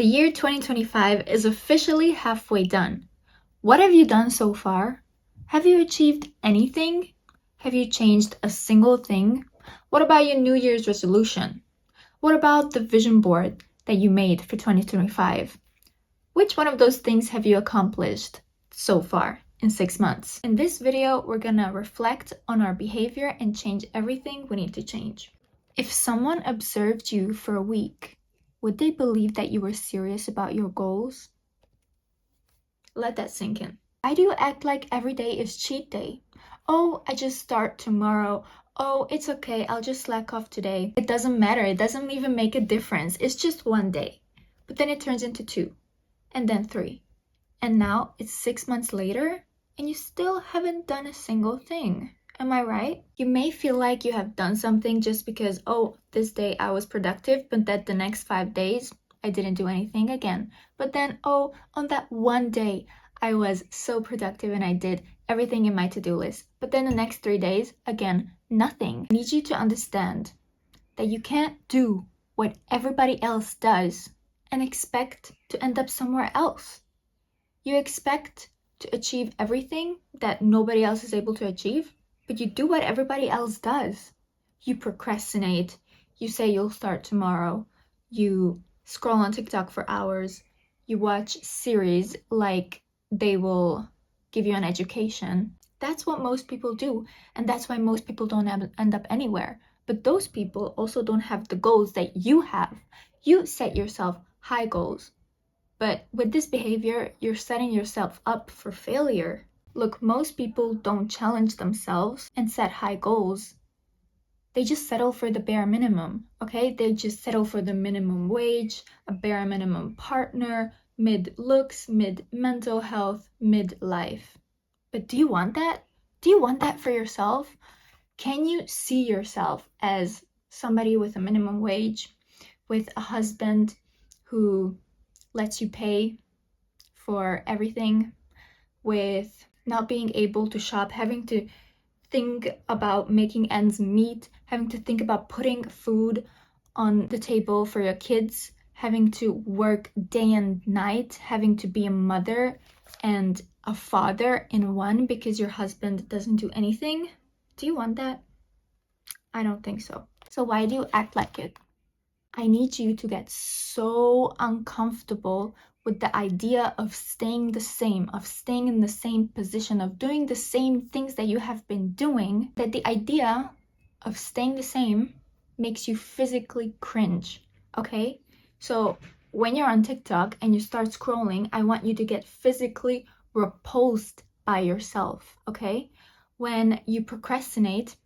The year 2025 is officially halfway done. What have you done so far? Have you achieved anything? Have you changed a single thing? What about your New Year's resolution? What about the vision board that you made for 2025? Which one of those things have you accomplished so far in 6 months? In this video, we're gonna reflect on our behavior and change everything we need to change. If someone observed you for a week, would they believe that you were serious about your goals? Let that sink in. Why do you act like every day is cheat day? Oh, I just start tomorrow. Oh, it's okay, I'll just slack off today. It doesn't matter, it doesn't even make a difference. It's just one day. But then it turns into 2, and then 3. And now it's 6 months later, and you still haven't done a single thing. Am I right? You may feel like you have done something just because, oh, this day I was productive, but that the next 5 days, I didn't do anything again. But then, oh, on that one day, I was so productive and I did everything in my to-do list. But then the next 3 days, again, nothing. I need you to understand that you can't do what everybody else does and expect to end up somewhere else. You expect to achieve everything that nobody else is able to achieve, but you do what everybody else does. You procrastinate. You say you'll start tomorrow. You scroll on TikTok for hours. You watch series like they will give you an education. That's what most people do, and that's why most people don't end up anywhere. But those people also don't have the goals that you have. You set yourself high goals. But with this behavior, you're setting yourself up for failure. Look, most people don't challenge themselves and set high goals. They just settle for the bare minimum, okay? They just settle for the minimum wage, a bare minimum partner, mid-looks, mid-mental health, mid-life. But do you want that? Do you want that for yourself? Can you see yourself as somebody with a minimum wage, with a husband who lets you pay for everything, with not being able to shop, having to think about making ends meet, having to think about putting food on the table for your kids, having to work day and night, having to be a mother and a father in one because your husband doesn't do anything? Do you want that? I don't think so. So why do you act like it? I need you to get so uncomfortable with the idea of staying the same, of staying in the same position, of doing the same things that you have been doing, that the idea of staying the same makes you physically cringe, okay? So when you're on TikTok and you start scrolling, I want you to get physically repulsed by yourself, okay? When you procrastinate,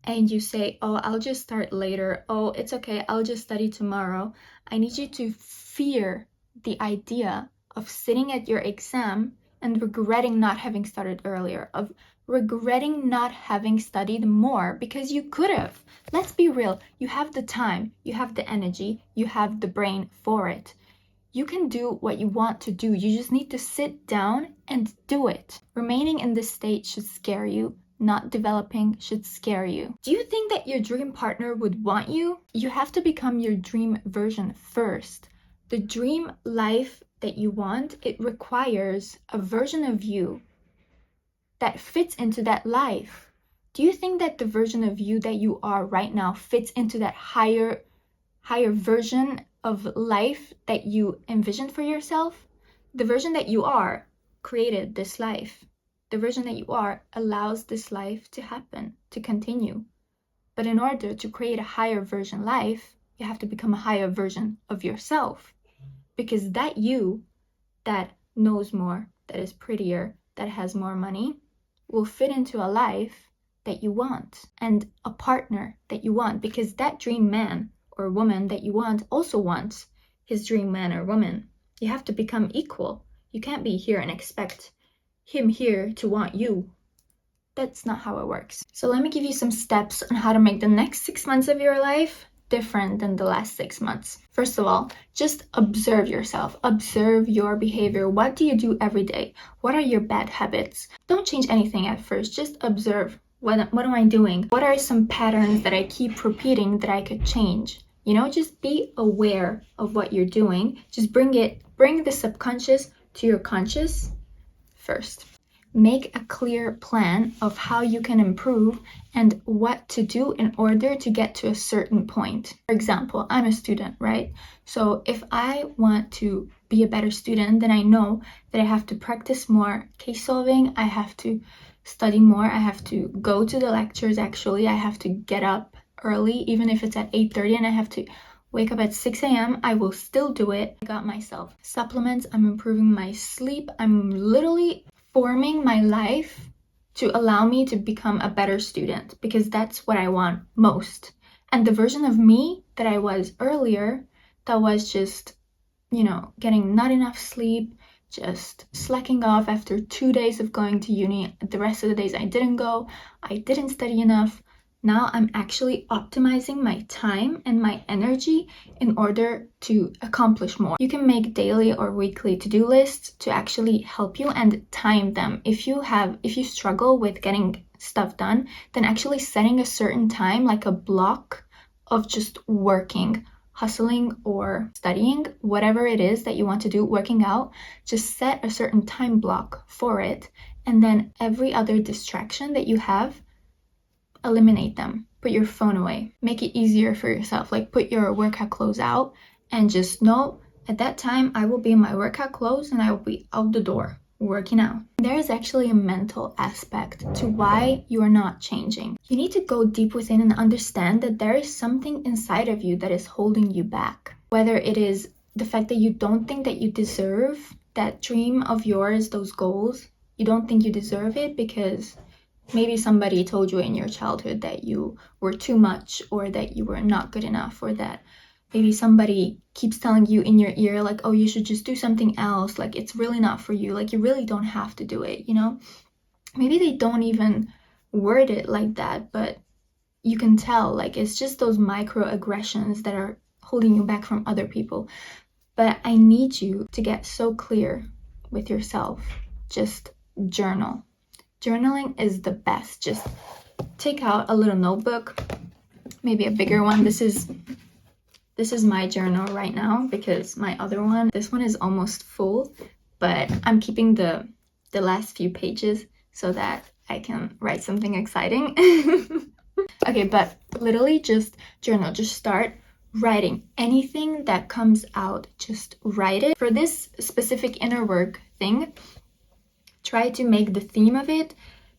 and you say, oh, I'll just start later. Oh, it's okay, I'll just study tomorrow. I need you to fear the idea of sitting at your exam and regretting not having started earlier, of regretting not having studied more because you could have. Let's be real. You have the time, you have the energy, you have the brain for it. You can do what you want to do. You just need to sit down and do it. Remaining in this state should scare you. Not developing should scare you. Do you think that your dream partner would want you? You have to become your dream version first. The dream life that you want, it requires a version of you that fits into that life. Do you think that the version of you that you are right now fits into that higher version of life that you envisioned for yourself? The version that you are created this life. The version that you are allows this life to happen, to continue. But in order to create a higher version life, you have to become a higher version of yourself. Because that you that knows more, that is prettier, that has more money, will fit into a life that you want and a partner that you want. Because that dream man or woman that you want also wants his dream man or woman. You have to become equal. You can't be here and expect him here to want you. That's not how it works. So let me give you some steps on how to make the next 6 months of your life different than the last 6 months. First of all, just observe yourself. Observe your behavior. What do you do every day? What are your bad habits? Don't change anything at first. Just observe. What am I doing? What are some patterns that I keep repeating that I could change? Just be aware of what you're doing. Just bring the subconscious to your conscious first. Make a clear plan of how you can improve and what to do in order to get to a certain point. For example, I'm a student, right? So if I want to be a better student, then I know that I have to practice more case solving, I have to study more, I have to go to the lectures actually, I have to get up early, even if it's at 8:30 and I have to wake up at 6 a.m., I will still do it. I got myself supplements, I'm improving my sleep, I'm literally forming my life to allow me to become a better student because that's what I want most. And the version of me that I was earlier, that was just, getting not enough sleep, just slacking off after 2 days of going to uni. The rest of the days I didn't go, I didn't study enough. Now I'm actually optimizing my time and my energy in order to accomplish more. You can make daily or weekly to-do lists to actually help you and time them. If you struggle with getting stuff done, then actually setting a certain time, like a block of just working, hustling or studying, whatever it is that you want to do, working out, just set a certain time block for it. And then every other distraction that you have, eliminate them. Put your phone away. Make it easier for yourself. Like put your workout clothes out and just know at that time I will be in my workout clothes and I will be out the door working out. There is actually a mental aspect to why you are not changing. You need to go deep within and understand that there is something inside of you that is holding you back. Whether it is the fact that you don't think that you deserve that dream of yours, those goals, you don't think you deserve it because maybe somebody told you in your childhood that you were too much or that you were not good enough, or that maybe somebody keeps telling you in your ear like, oh, you should just do something else, like it's really not for you, like you really don't have to do it, Maybe they don't even word it like that, but you can tell like it's just those microaggressions that are holding you back from other people. But I need you to get so clear with yourself. Just journal. Journaling is the best. Just take out a little notebook, maybe a bigger one. This is my journal right now because my other one, this one is almost full, but I'm keeping the last few pages so that I can write something exciting. Okay, but literally just journal. Just start writing anything that comes out. Just write it. For this specific inner work thing, try to make the theme of it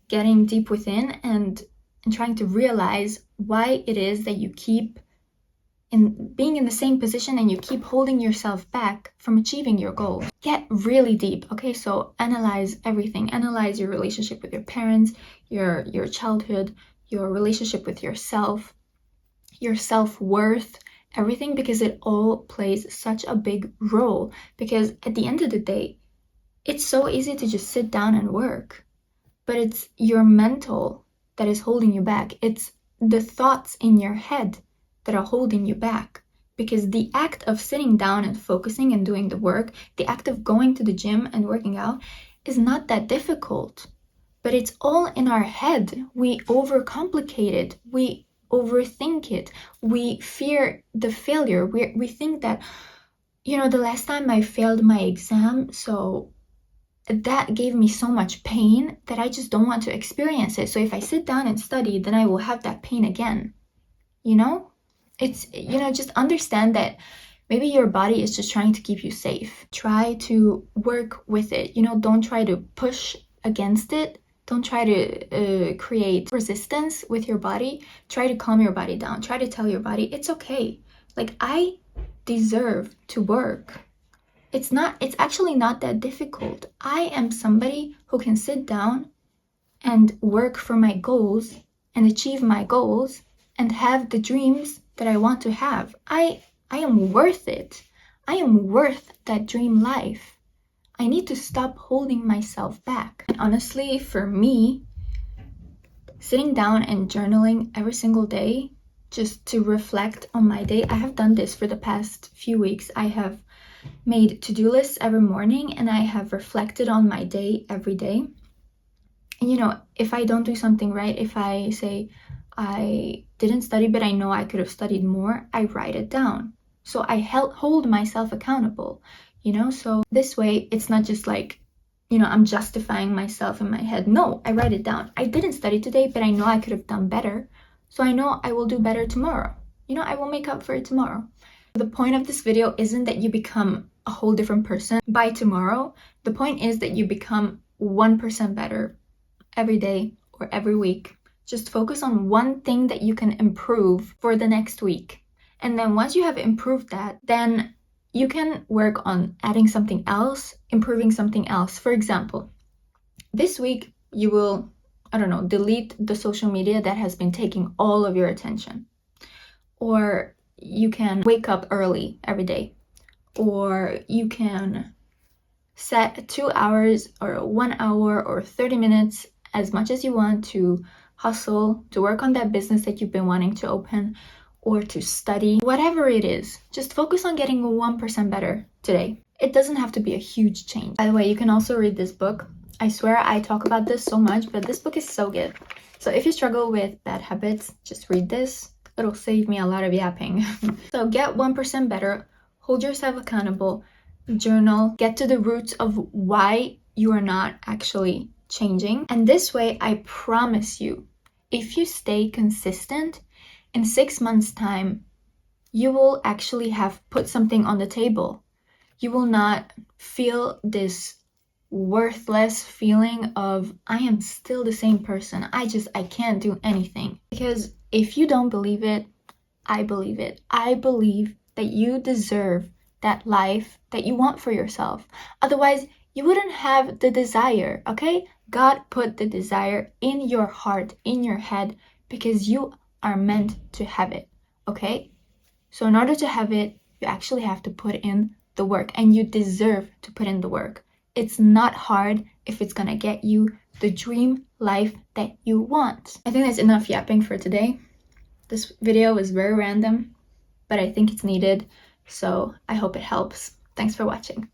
getting deep within and trying to realize why it is that you keep being in the same position and you keep holding yourself back from achieving your goals. Get really deep, okay? So analyze everything. Analyze your relationship with your parents, your childhood, your relationship with yourself, your self-worth, everything, because it all plays such a big role. Because at the end of the day, it's so easy to just sit down and work, but it's your mental that is holding you back. It's the thoughts in your head that are holding you back, because the act of sitting down and focusing and doing the work, the act of going to the gym and working out is not that difficult, but it's all in our head. We overcomplicate it. We overthink it. We fear the failure. We think that, the last time I failed my exam, so that gave me so much pain that I just don't want to experience it. So if I sit down and study, then I will have that pain again. It's, just understand that maybe your body is just trying to keep you safe. Try to work with it. Don't try to push against it. Don't try to create resistance with your body. Try to calm your body down. Try to tell your body, it's okay. Like, I deserve to work. It's actually not that difficult. I am somebody who can sit down and work for my goals and achieve my goals and have the dreams that I want to have. I am worth it. I am worth that dream life. I need to stop holding myself back. And honestly, for me, sitting down and journaling every single day just to reflect on my day, I have done this for the past few weeks. I have made to-do lists every morning and I have reflected on my day every day. And if I don't do something right, if I say, I didn't study, but I know I could have studied more, I write it down. So I hold myself accountable, So this way, it's not just like, I'm justifying myself in my head. No, I write it down. I didn't study today, but I know I could have done better. So I know I will do better tomorrow. I will make up for it tomorrow. The point of this video isn't that you become a whole different person by tomorrow. The point is that you become 1% better every day or every week. Just focus on one thing that you can improve for the next week. And then once you have improved that, then you can work on adding something else, improving something else. For example, this week you will, delete the social media that has been taking all of your attention. Or you can wake up early every day. Or you can set 2 hours or 1 hour or 30 minutes, as much as you want, to hustle, to work on that business that you've been wanting to open, or to study, whatever it is. Just focus on getting 1% better today. It doesn't have to be a huge change. By the way, you can also read this book. I swear I talk about this so much, but this book is so good. So if you struggle with bad habits, just read this. It'll save me a lot of yapping. So get 1% better, hold yourself accountable, journal, get to the roots of why you are not actually changing. And this way, I promise you, if you stay consistent, in 6 months' time, you will actually have put something on the table. You will not feel this worthless feeling of, I am still the same person. I can't do anything. Because if you don't believe it, I believe it. I believe that you deserve that life that you want for yourself. Otherwise, you wouldn't have the desire, okay? God put the desire in your heart, in your head, because you are meant to have it, okay? So in order to have it, you actually have to put in the work, and you deserve to put in the work. It's not hard if it's gonna get you the dream life that you want. I think that's enough yapping for today. This video was very random, but I think it's needed, so I hope it helps. Thanks for watching.